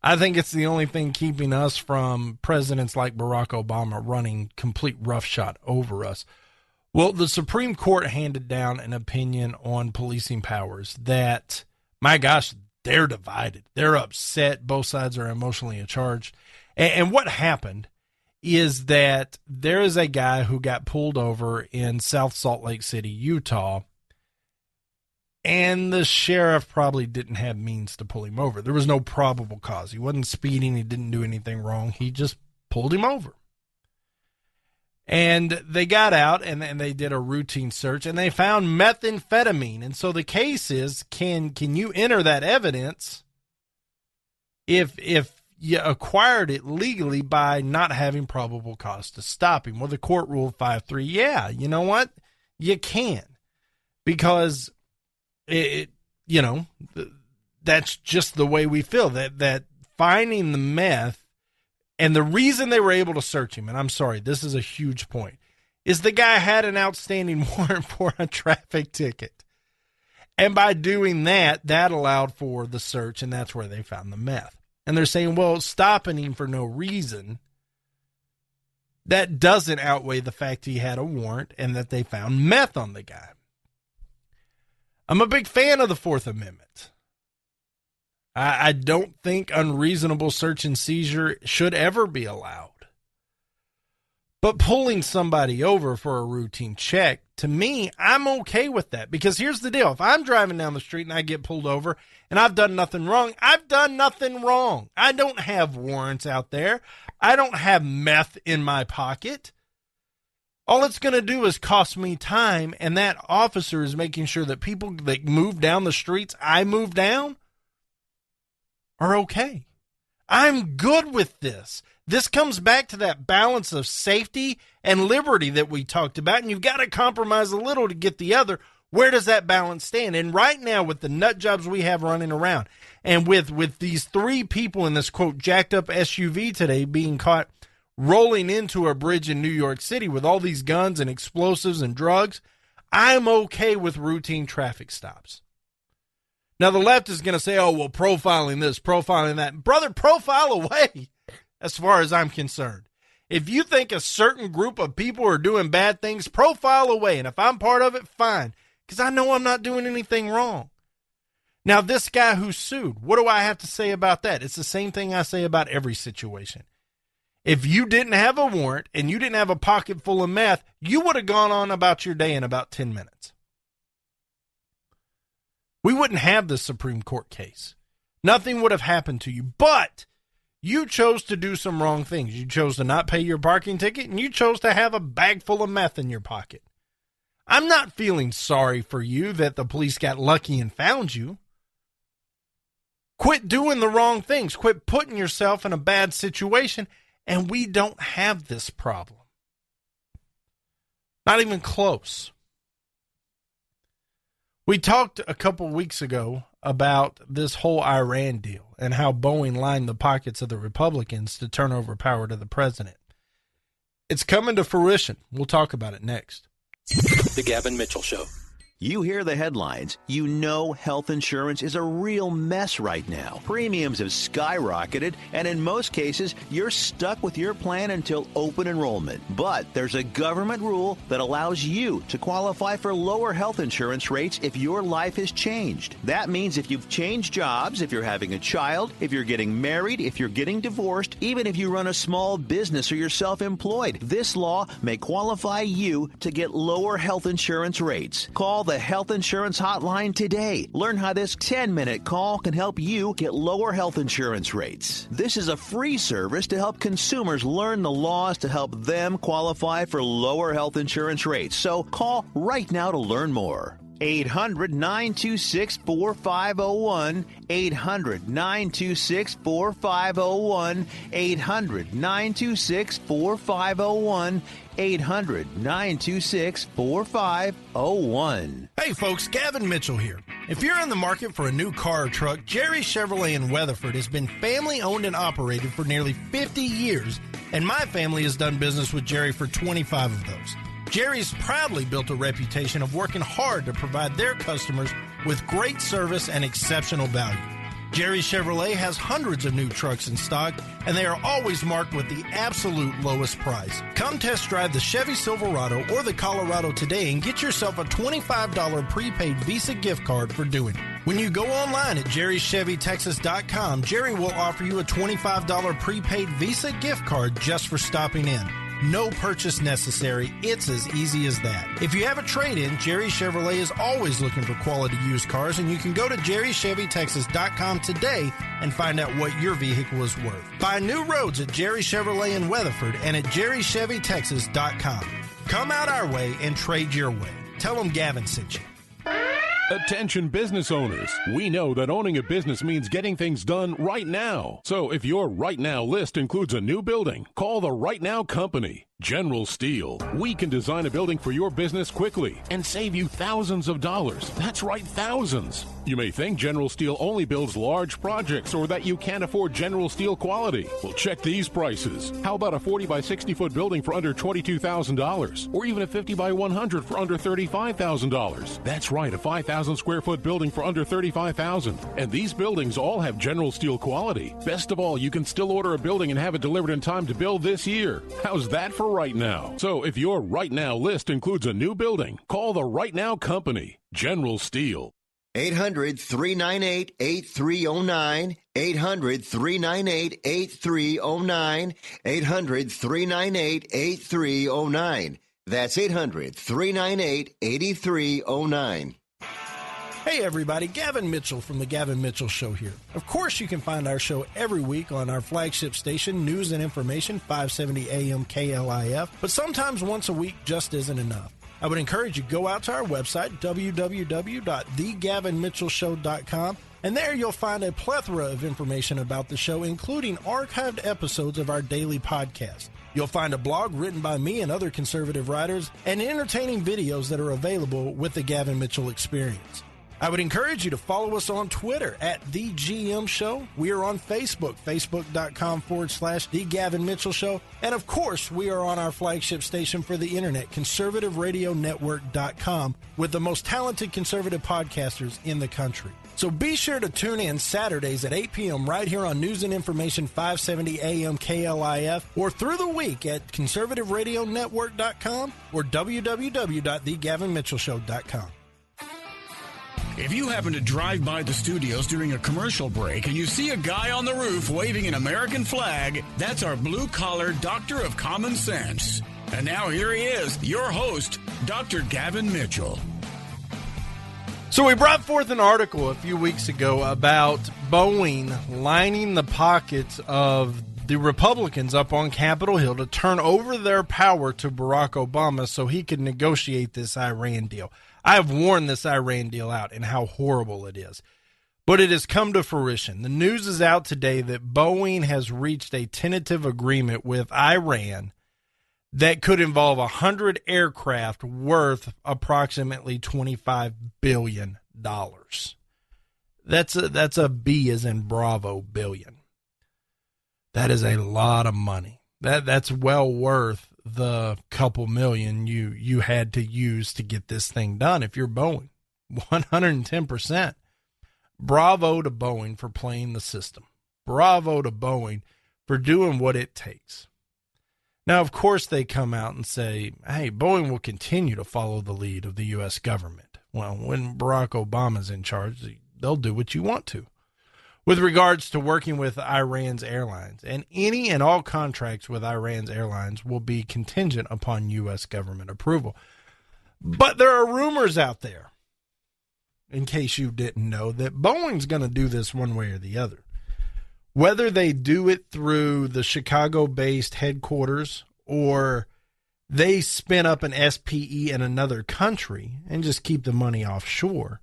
I think it's the only thing keeping us from presidents like Barack Obama running complete roughshod over us. Well, the Supreme Court handed down an opinion on policing powers that, my gosh, they're divided. They're upset. Both sides are emotionally charged. And what happened is that there is a guy who got pulled over in South Salt Lake City, Utah, and the sheriff probably didn't have means to pull him over. There was no probable cause. He wasn't speeding. He didn't do anything wrong. He just pulled him over. And they got out, and they did a routine search, and they found methamphetamine. And so the case is, can you enter that evidence if you acquired it legally by not having probable cause to stop him? Well, the court ruled 5-3. Yeah, you know what? You can, because that's just the way we feel, that finding the meth, and the reason they were able to search him, and I'm sorry, this is a huge point, is the guy had an outstanding warrant for a traffic ticket. And by doing that, that allowed for the search, and that's where they found the meth. And they're saying, well, stopping him for no reason, that doesn't outweigh the fact he had a warrant and that they found meth on the guy. I'm a big fan of the Fourth Amendment. I don't think unreasonable search and seizure should ever be allowed. But pulling somebody over for a routine check, to me, I'm okay with that. Because here's the deal. If I'm driving down the street and I get pulled over and I've done nothing wrong, I've done nothing wrong. I don't have warrants out there. I don't have meth in my pocket. All it's going to do is cost me time, and that officer is making sure that people that move down the streets I move down are okay. I'm good with this. This comes back to that balance of safety and liberty that we talked about, and you've got to compromise a little to get the other. Where does that balance stand? And right now, with the nut jobs we have running around, and with these three people in this, quote, jacked up SUV today being caught rolling into a bridge in New York City with all these guns and explosives and drugs, I'm okay with routine traffic stops. Now, the left is going to say, oh, well, profiling this, profiling that. Brother, profile away, as far as I'm concerned. If you think a certain group of people are doing bad things, profile away. And if I'm part of it, fine, because I know I'm not doing anything wrong. Now, this guy who sued, what do I have to say about that? It's the same thing I say about every situation. If you didn't have a warrant and you didn't have a pocket full of meth, you would have gone on about your day in about 10 minutes. We wouldn't have this Supreme Court case. Nothing would have happened to you, but you chose to do some wrong things. You chose to not pay your parking ticket, and you chose to have a bag full of meth in your pocket. I'm not feeling sorry for you that the police got lucky and found you. Quit doing the wrong things. Quit putting yourself in a bad situation. And we don't have this problem. Not even close. We talked a couple weeks ago about this whole Iran deal and how Boeing lined the pockets of the Republicans to turn over power to the president. It's coming to fruition. We'll talk about it next. The Gavin Mitchell Show. You hear the headlines. You know health insurance is a real mess right now. Premiums have skyrocketed, and in most cases, you're stuck with your plan until open enrollment. But there's a government rule that allows you to qualify for lower health insurance rates if your life has changed. That means if you've changed jobs, if you're having a child, if you're getting married, if you're getting divorced, even if you run a small business or you're self-employed, this law may qualify you to get lower health insurance rates. Call the Health Insurance Hotline today. Learn how this 10-minute call can help you get lower health insurance rates. This is a free service to help consumers learn the laws to help them qualify for lower health insurance rates. So call right now to learn more. 800-926-4501. 800-926-4501. 800-926-4501. 800-926-4501. Hey folks, Gavin Mitchell here. If you're in the market for a new car or truck, Jerry Chevrolet in Weatherford has been family owned and operated for nearly 50 years, and my family has done business with Jerry for 25 of those. Jerry's proudly built a reputation of working hard to provide their customers with great service and exceptional value. Jerry Chevrolet has hundreds of new trucks in stock, and they are always marked with the absolute lowest price. Come test drive the Chevy Silverado or the Colorado today and get yourself a $25 prepaid Visa gift card for doing it. When you go online at jerryschevytexas.com, Jerry will offer you a $25 prepaid Visa gift card just for stopping in. No purchase necessary. It's as easy as that. If you have a trade-in, Jerry Chevrolet is always looking for quality used cars, and you can go to jerrychevytexas.com today and find out what your vehicle is worth. Find new roads at Jerry Chevrolet in Weatherford and at jerrychevytexas.com. Come out our way and trade your way. Tell them Gavin sent you. Attention business owners. We know that owning a business means getting things done right now. So if your right now list includes a new building, call the Right Now Company. General Steel. We can design a building for your business quickly and save you thousands of dollars. That's right, thousands. You may think General Steel only builds large projects or that you can't afford General Steel quality. Well, check these prices. How about a 40 by 60 foot building for under $22,000? Or even a 50 by 100 for under $35,000? That's right, a 5,000 square foot building for under $35,000. And these buildings all have General Steel quality. Best of all, you can still order a building and have it delivered in time to build this year. How's that for right now? So if your right now list includes a new building, call the Right Now Company, General Steel. 800-398-8309. 800-398-8309. 800-398-8309. That's 800-398-8309. Hey everybody, Gavin Mitchell from The Gavin Mitchell Show here. Of course, you can find our show every week on our flagship station, News and Information, 570 AM KLIF, but sometimes once a week just isn't enough. I would encourage you to go out to our website, www.thegavinmitchellshow.com, and there you'll find a plethora of information about the show, including archived episodes of our daily podcast. You'll find a blog written by me and other conservative writers, and entertaining videos that are available with the Gavin Mitchell Experience. I would encourage you to follow us on Twitter at The GM Show. We are on Facebook, facebook.com/The Gavin Mitchell Show. And of course, we are on our flagship station for the internet, conservativeradionetwork.com, with the most talented conservative podcasters in the country. So be sure to tune in Saturdays at 8 p.m. right here on News and Information 570 AM KLIF, or through the week at conservativeradionetwork.com or www.thegavinmitchellshow.com. If you happen to drive by the studios during a commercial break and you see a guy on the roof waving an American flag, that's our blue-collar doctor of common sense. And now here he is, your host, Dr. Gavin Mitchell. So we brought forth an article a few weeks ago about Boeing lining the pockets of the Republicans up on Capitol Hill to turn over their power to Barack Obama so he could negotiate this Iran deal. I have warned this Iran deal out and how horrible it is. But it has come to fruition. The news is out today that Boeing has reached a tentative agreement with Iran that could involve 100 aircraft worth approximately $25 billion. That's a B as in Bravo billion. That is a lot of money. That's well worth the couple million you had to use to get this thing done if you're Boeing. 110%. Bravo to Boeing for playing the system. Bravo to Boeing for doing what it takes. Now, of course, they come out and say, hey, Boeing will continue to follow the lead of the U.S. government. Well, when Barack Obama's in charge, they'll do what you want to. With regards to working with Iran's airlines, and any and all contracts with Iran's airlines will be contingent upon U.S. government approval. But there are rumors out there, in case you didn't know, that Boeing's going to do this one way or the other. Whether they do it through the Chicago-based headquarters or they spin up an SPE in another country and just keep the money offshore,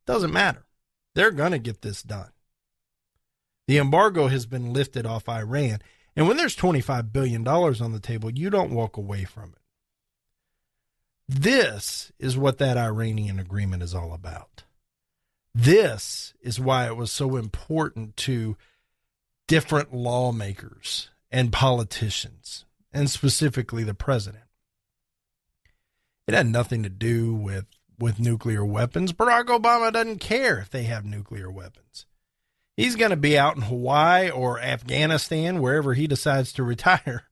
doesn't matter. They're going to get this done. The embargo has been lifted off Iran, and when there's $25 billion on the table, you don't walk away from it. This is what that Iranian agreement is all about. This is why it was so important to different lawmakers and politicians, and specifically the president. It had nothing to do with nuclear weapons. Barack Obama doesn't care if they have nuclear weapons. He's going to be out in Hawaii or Afghanistan, wherever he decides to retire,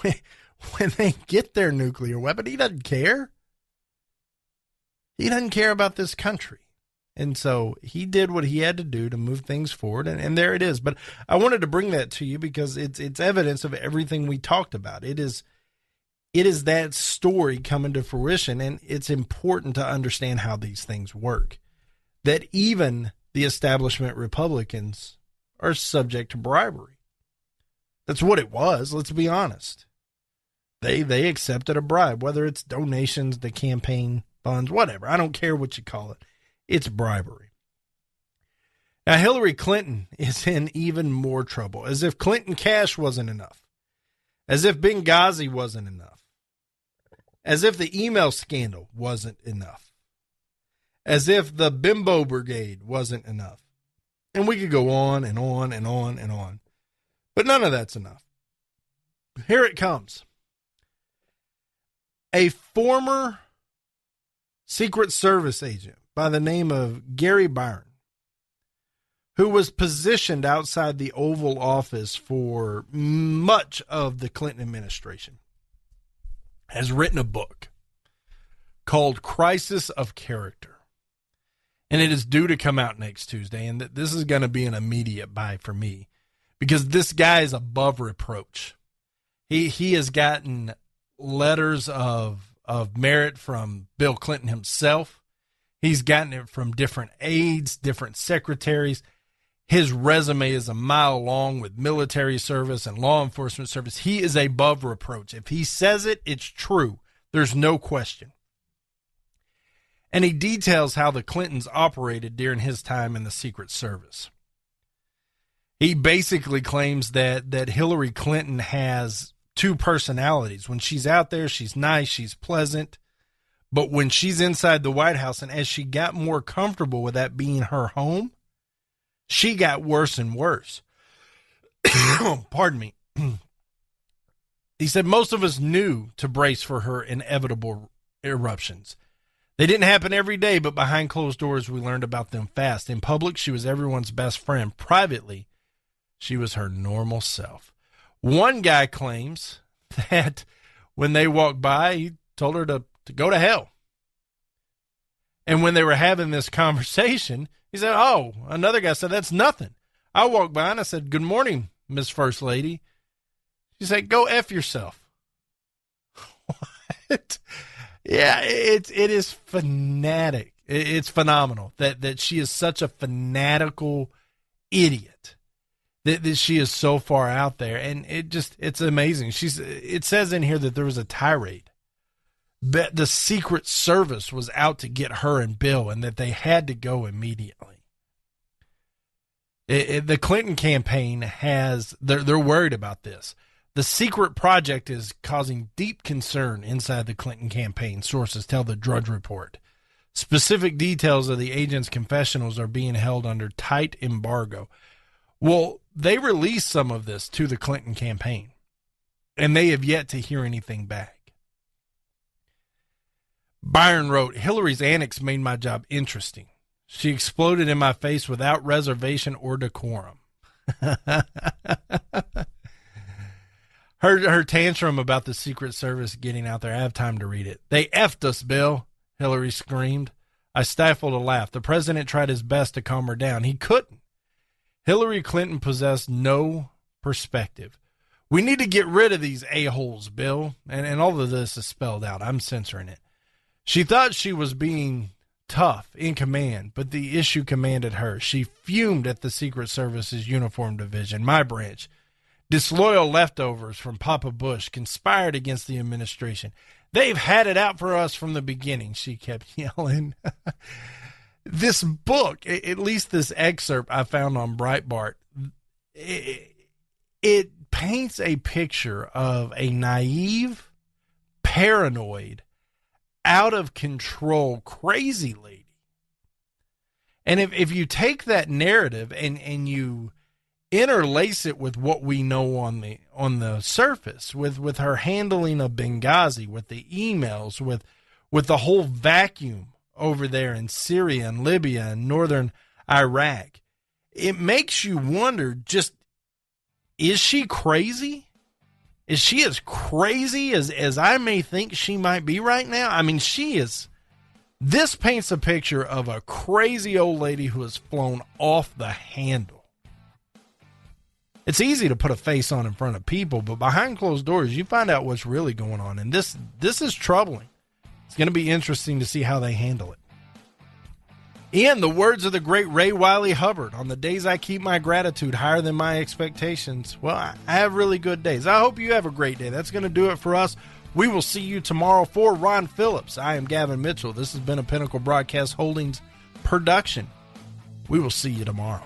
when they get their nuclear weapon. He doesn't care. He doesn't care about this country. And so he did what he had to do to move things forward, and there it is. But I wanted to bring that to you because it's evidence of everything we talked about. It is that story coming to fruition, and it's important to understand how these things work. That even the establishment Republicans are subject to bribery. That's what it was, let's be honest. They accepted a bribe, whether it's donations, the campaign funds, whatever. I don't care what you call it. It's bribery. Now, Hillary Clinton is in even more trouble, as if Clinton Cash wasn't enough, as if Benghazi wasn't enough, as if the email scandal wasn't enough, as if the Bimbo Brigade wasn't enough. And we could go on and on and on and on. But none of that's enough. Here it comes. A former Secret Service agent by the name of Gary Byron, who was positioned outside the Oval Office for much of the Clinton administration, has written a book called Crisis of Character. And it is due to come out next Tuesday, and this is going to be an immediate buy for me because this guy is above reproach. He has gotten letters of merit from Bill Clinton himself. He's gotten it from different aides, different secretaries. His resume is a mile long with military service and law enforcement service. He is above reproach. If he says it, it's true. There's no question. And he details how the Clintons operated during his time in the Secret Service. He basically claims that Hillary Clinton has two personalities. When she's out there, she's nice, she's pleasant. But when she's inside the White House, and as she got more comfortable with that being her home, she got worse and worse. Pardon me. He said most of us knew to brace for her inevitable eruptions. They didn't happen every day, but behind closed doors, we learned about them fast. In public, she was everyone's best friend. Privately, she was her normal self. One guy claims that when they walked by, he told her to go to hell. And when they were having this conversation, he said, oh, another guy said, that's nothing. I walked by and I said, good morning, Miss First Lady. She said, go F yourself. What? Yeah, it is fanatic. It's phenomenal that she is such a fanatical idiot. That she is so far out there. And it's amazing. It says in here that there was a tirade. That the Secret Service was out to get her and Bill and that they had to go immediately. The Clinton campaign they're worried about this. The secret project is causing deep concern inside the Clinton campaign, sources tell the Drudge Report. Specific details of the agent's confessionals are being held under tight embargo. Well, they released some of this to the Clinton campaign, and they have yet to hear anything back. Byron wrote, Hillary's antics made my job interesting. She exploded in my face without reservation or decorum. Her tantrum about the Secret Service getting out there, I have time to read it. They effed us, Bill, Hillary screamed. I stifled a laugh. The president tried his best to calm her down. He couldn't. Hillary Clinton possessed no perspective. We need to get rid of these a-holes, Bill. And all of this is spelled out. I'm censoring it. She thought she was being tough in command, but the issue commanded her. She fumed at the Secret Service's uniform division, my branch. Disloyal leftovers from Papa Bush conspired against the administration. They've had it out for us from the beginning, she kept yelling. This book, at least this excerpt I found on Breitbart, it paints a picture of a naive, paranoid, out of control, crazy lady. And if you take that narrative and you interlace it with what we know on the surface, with her handling of Benghazi, with the emails, with the whole vacuum over there in Syria and Libya and northern Iraq, it makes you wonder, just, is she crazy? Is she as crazy as I may think she might be right now? I mean, she is. This paints a picture of a crazy old lady who has flown off the handle. It's easy to put a face on in front of people, but behind closed doors, you find out what's really going on. And this is troubling. It's going to be interesting to see how they handle it. In the words of the great Ray Wiley Hubbard, on the days I keep my gratitude higher than my expectations, well, I have really good days. I hope you have a great day. That's going to do it for us. We will see you tomorrow. For Ron Phillips, I am Gavin Mitchell. This has been a Pinnacle Broadcast Holdings production. We will see you tomorrow.